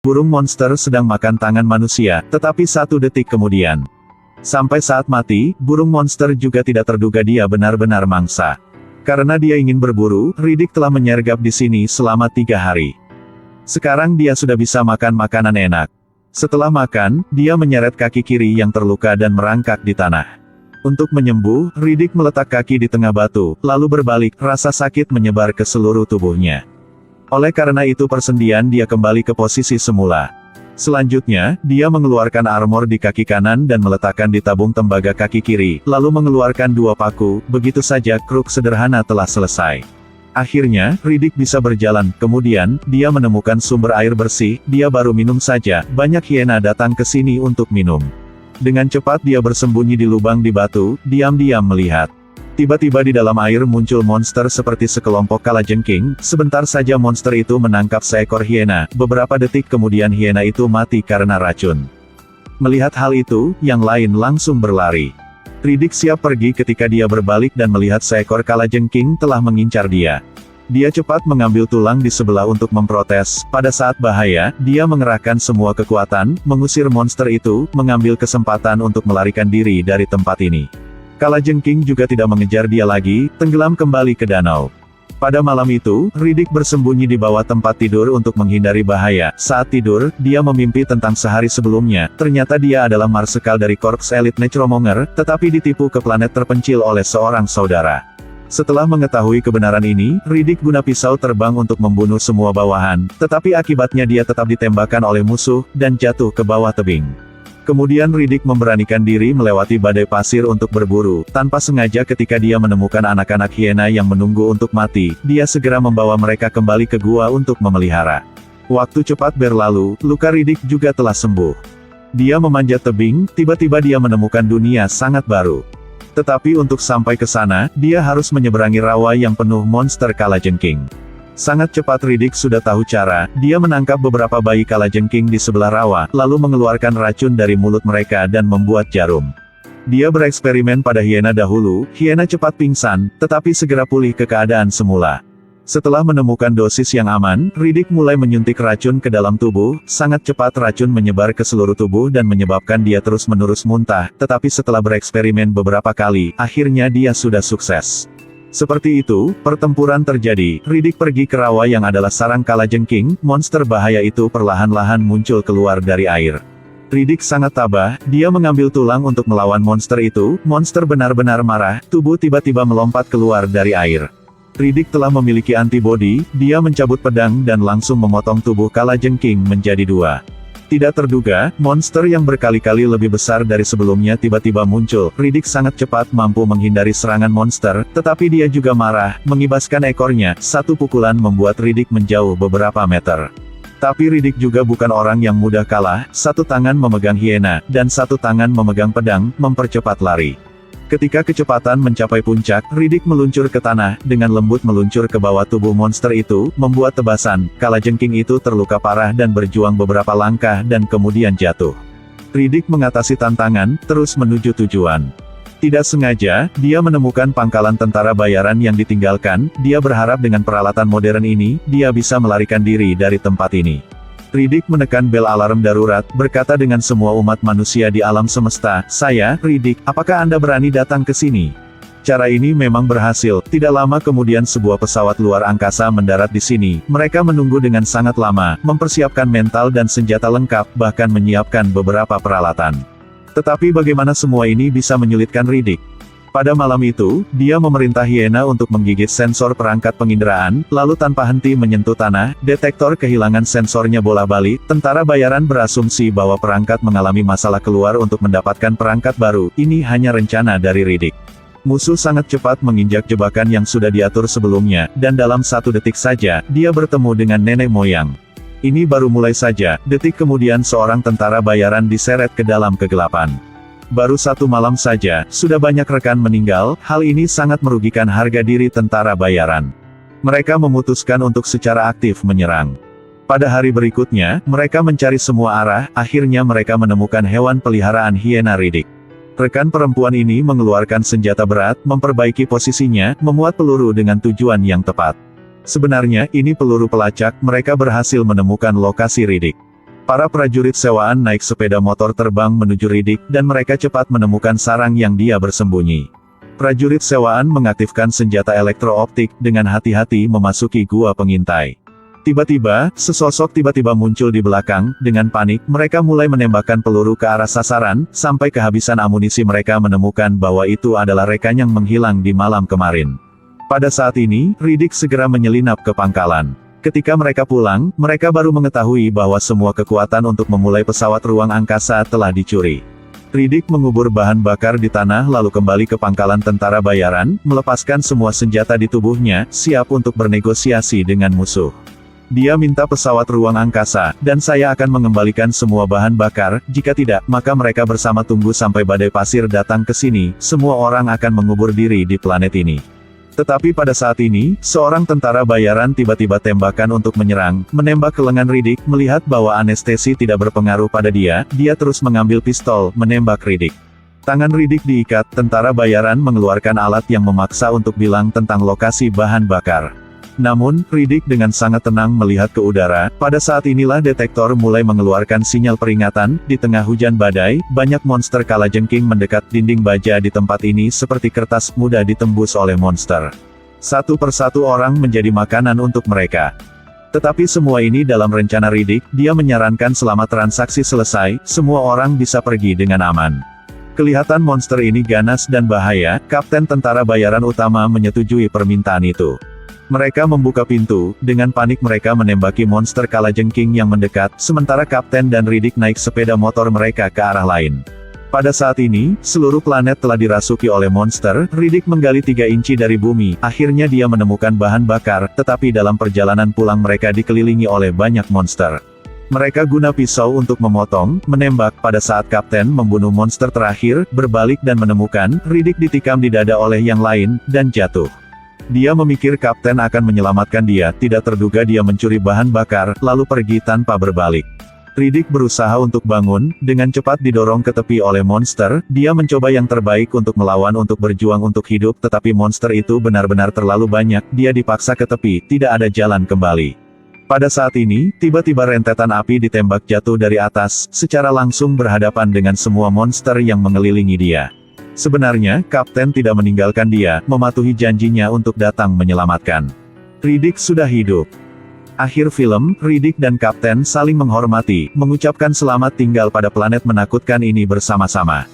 Burung monster sedang makan tangan manusia, tetapi 1 detik kemudian. Sampai saat mati, burung monster juga tidak terduga dia benar-benar mangsa. Karena dia ingin berburu, Riddick telah menyergap di sini selama 3 hari. Sekarang dia sudah bisa makan makanan enak. Setelah makan, dia menyeret kaki kiri yang terluka dan merangkak di tanah. Untuk menyembuh, Riddick meletak kaki di tengah batu, lalu berbalik, rasa sakit menyebar ke seluruh tubuhnya. Oleh karena itu persendian dia kembali ke posisi semula. Selanjutnya, dia mengeluarkan armor di kaki kanan dan meletakkan di tabung tembaga kaki kiri, lalu mengeluarkan 2 paku, begitu saja kruk sederhana telah selesai. Akhirnya, Riddick bisa berjalan, kemudian, dia menemukan sumber air bersih, dia baru minum saja, banyak hiena datang ke sini untuk minum. Dengan cepat dia bersembunyi di lubang di batu, diam-diam melihat. Tiba-tiba di dalam air muncul monster seperti sekelompok kalajengking, sebentar saja monster itu menangkap seekor hiena, beberapa detik kemudian hiena itu mati karena racun. Melihat hal itu, yang lain langsung berlari. Riddick siap pergi ketika dia berbalik dan melihat seekor kalajengking telah mengincar dia. Dia cepat mengambil tulang di sebelah untuk memprotes, pada saat bahaya, dia mengerahkan semua kekuatan, mengusir monster itu, mengambil kesempatan untuk melarikan diri dari tempat ini. Kalajengking juga tidak mengejar dia lagi, tenggelam kembali ke danau. Pada malam itu, Riddick bersembunyi di bawah tempat tidur untuk menghindari bahaya. Saat tidur, dia memimpi tentang sehari sebelumnya, ternyata dia adalah marsekal dari Korps Elit Necromonger, tetapi ditipu ke planet terpencil oleh seorang saudara. Setelah mengetahui kebenaran ini, Riddick guna pisau terbang untuk membunuh semua bawahan, tetapi akibatnya dia tetap ditembakkan oleh musuh, dan jatuh ke bawah tebing. Kemudian Riddick memberanikan diri melewati badai pasir untuk berburu, tanpa sengaja ketika dia menemukan anak-anak hiena yang menunggu untuk mati, dia segera membawa mereka kembali ke gua untuk memelihara. Waktu cepat berlalu, luka Riddick juga telah sembuh. Dia memanjat tebing, tiba-tiba dia menemukan dunia sangat baru. Tetapi untuk sampai ke sana, dia harus menyeberangi rawa yang penuh monster kalajengking. Sangat cepat Riddick sudah tahu cara, dia menangkap beberapa bayi kalajengking di sebelah rawa, lalu mengeluarkan racun dari mulut mereka dan membuat jarum. Dia bereksperimen pada hiena dahulu, hiena cepat pingsan, tetapi segera pulih ke keadaan semula. Setelah menemukan dosis yang aman, Riddick mulai menyuntik racun ke dalam tubuh, sangat cepat racun menyebar ke seluruh tubuh dan menyebabkan dia terus-menerus muntah, tetapi setelah bereksperimen beberapa kali, akhirnya dia sudah sukses. Seperti itu, pertempuran terjadi, Riddick pergi ke rawa yang adalah sarang kalajengking, monster bahaya itu perlahan-lahan muncul keluar dari air. Riddick sangat tabah, dia mengambil tulang untuk melawan monster itu, monster benar-benar marah, tubuh tiba-tiba melompat keluar dari air. Riddick telah memiliki antibodi, dia mencabut pedang dan langsung memotong tubuh kalajengking menjadi 2. Tidak terduga, monster yang berkali-kali lebih besar dari sebelumnya tiba-tiba muncul. Riddick sangat cepat mampu menghindari serangan monster, tetapi dia juga marah, mengibaskan ekornya, satu pukulan membuat Riddick menjauh beberapa meter. Tapi Riddick juga bukan orang yang mudah kalah, satu tangan memegang hiena, dan satu tangan memegang pedang, mempercepat lari. Ketika kecepatan mencapai puncak, Riddick meluncur ke tanah, dengan lembut meluncur ke bawah tubuh monster itu, membuat tebasan, kalajengking itu terluka parah dan berjuang beberapa langkah dan kemudian jatuh. Riddick mengatasi tantangan, terus menuju tujuan. Tidak sengaja, dia menemukan pangkalan tentara bayaran yang ditinggalkan, dia berharap dengan peralatan modern ini, dia bisa melarikan diri dari tempat ini. Riddick menekan bel alarm darurat, berkata dengan semua umat manusia di alam semesta, "Saya, Riddick, apakah Anda berani datang ke sini?" Cara ini memang berhasil, tidak lama kemudian sebuah pesawat luar angkasa mendarat di sini, mereka menunggu dengan sangat lama, mempersiapkan mental dan senjata lengkap, bahkan menyiapkan beberapa peralatan. Tetapi bagaimana semua ini bisa menyulitkan Riddick? Pada malam itu, dia memerintah hiena untuk menggigit sensor perangkat penginderaan, lalu tanpa henti menyentuh tanah, detektor kehilangan sensornya bola-balik, tentara bayaran berasumsi bahwa perangkat mengalami masalah keluar untuk mendapatkan perangkat baru, ini hanya rencana dari Riddick. Musuh sangat cepat menginjak jebakan yang sudah diatur sebelumnya, dan dalam 1 detik saja, dia bertemu dengan nenek moyang. Ini baru mulai saja, detik kemudian seorang tentara bayaran diseret ke dalam kegelapan. Baru 1 malam saja, sudah banyak rekan meninggal, hal ini sangat merugikan harga diri tentara bayaran. Mereka memutuskan untuk secara aktif menyerang. Pada hari berikutnya, mereka mencari semua arah, akhirnya mereka menemukan hewan peliharaan hiena Riddick. Rekan perempuan ini mengeluarkan senjata berat, memperbaiki posisinya, memuat peluru dengan tujuan yang tepat. Sebenarnya, ini peluru pelacak, mereka berhasil menemukan lokasi Riddick. Para prajurit sewaan naik sepeda motor terbang menuju Riddick dan mereka cepat menemukan sarang yang dia bersembunyi. Prajurit sewaan mengaktifkan senjata elektro-optik dengan hati-hati memasuki gua pengintai. Tiba-tiba, sesosok tiba-tiba muncul di belakang. Dengan panik, mereka mulai menembakkan peluru ke arah sasaran, sampai kehabisan amunisi. Mereka menemukan bahwa itu adalah rekan yang menghilang di malam kemarin. Pada saat ini, Riddick segera menyelinap ke pangkalan. Ketika mereka pulang, mereka baru mengetahui bahwa semua kekuatan untuk memulai pesawat ruang angkasa telah dicuri. Riddick mengubur bahan bakar di tanah lalu kembali ke pangkalan tentara bayaran, melepaskan semua senjata di tubuhnya, siap untuk bernegosiasi dengan musuh. Dia minta pesawat ruang angkasa, dan saya akan mengembalikan semua bahan bakar. Jika tidak, maka mereka bersama tunggu sampai badai pasir datang ke sini. Semua orang akan mengubur diri di planet ini. Tetapi pada saat ini, seorang tentara bayaran tiba-tiba tembakan untuk menyerang, menembak ke lengan Riddick. Melihat bahwa anestesi tidak berpengaruh pada dia, dia terus mengambil pistol, menembak Riddick. Tangan Riddick diikat, tentara bayaran mengeluarkan alat yang memaksa untuk bilang tentang lokasi bahan bakar. Namun, Riddick dengan sangat tenang melihat ke udara. Pada saat inilah detektor mulai mengeluarkan sinyal peringatan. Di tengah hujan badai, banyak monster kalajengking mendekat. Dinding baja di tempat ini seperti kertas, mudah ditembus oleh monster. Satu persatu orang menjadi makanan untuk mereka. Tetapi semua ini dalam rencana Riddick. Dia menyarankan selama transaksi selesai, semua orang bisa pergi dengan aman. Kelihatan monster ini ganas dan bahaya. Kapten tentara bayaran utama menyetujui permintaan itu. Mereka membuka pintu. Dengan panik mereka menembaki monster kalajengking yang mendekat, sementara Kapten dan Riddick naik sepeda motor mereka ke arah lain. Pada saat ini, seluruh planet telah dirasuki oleh monster. Riddick menggali 3 inci dari bumi. Akhirnya dia menemukan bahan bakar, tetapi dalam perjalanan pulang mereka dikelilingi oleh banyak monster. Mereka guna pisau untuk memotong, menembak. Pada saat Kapten membunuh monster terakhir, berbalik dan menemukan Riddick ditikam di dada oleh yang lain, dan jatuh. Dia memikir Kapten akan menyelamatkan dia. Tidak terduga dia mencuri bahan bakar, lalu pergi tanpa berbalik. Riddick berusaha untuk bangun, dengan cepat didorong ke tepi oleh monster. Dia mencoba yang terbaik untuk melawan, untuk berjuang untuk hidup, tetapi monster itu benar-benar terlalu banyak. Dia dipaksa ke tepi, tidak ada jalan kembali. Pada saat ini, tiba-tiba rentetan api ditembak jatuh dari atas, secara langsung berhadapan dengan semua monster yang mengelilingi dia. Sebenarnya, Kapten tidak meninggalkan dia, mematuhi janjinya untuk datang menyelamatkan. Riddick sudah hidup. Akhir film, Riddick dan Kapten saling menghormati, mengucapkan selamat tinggal pada planet menakutkan ini bersama-sama.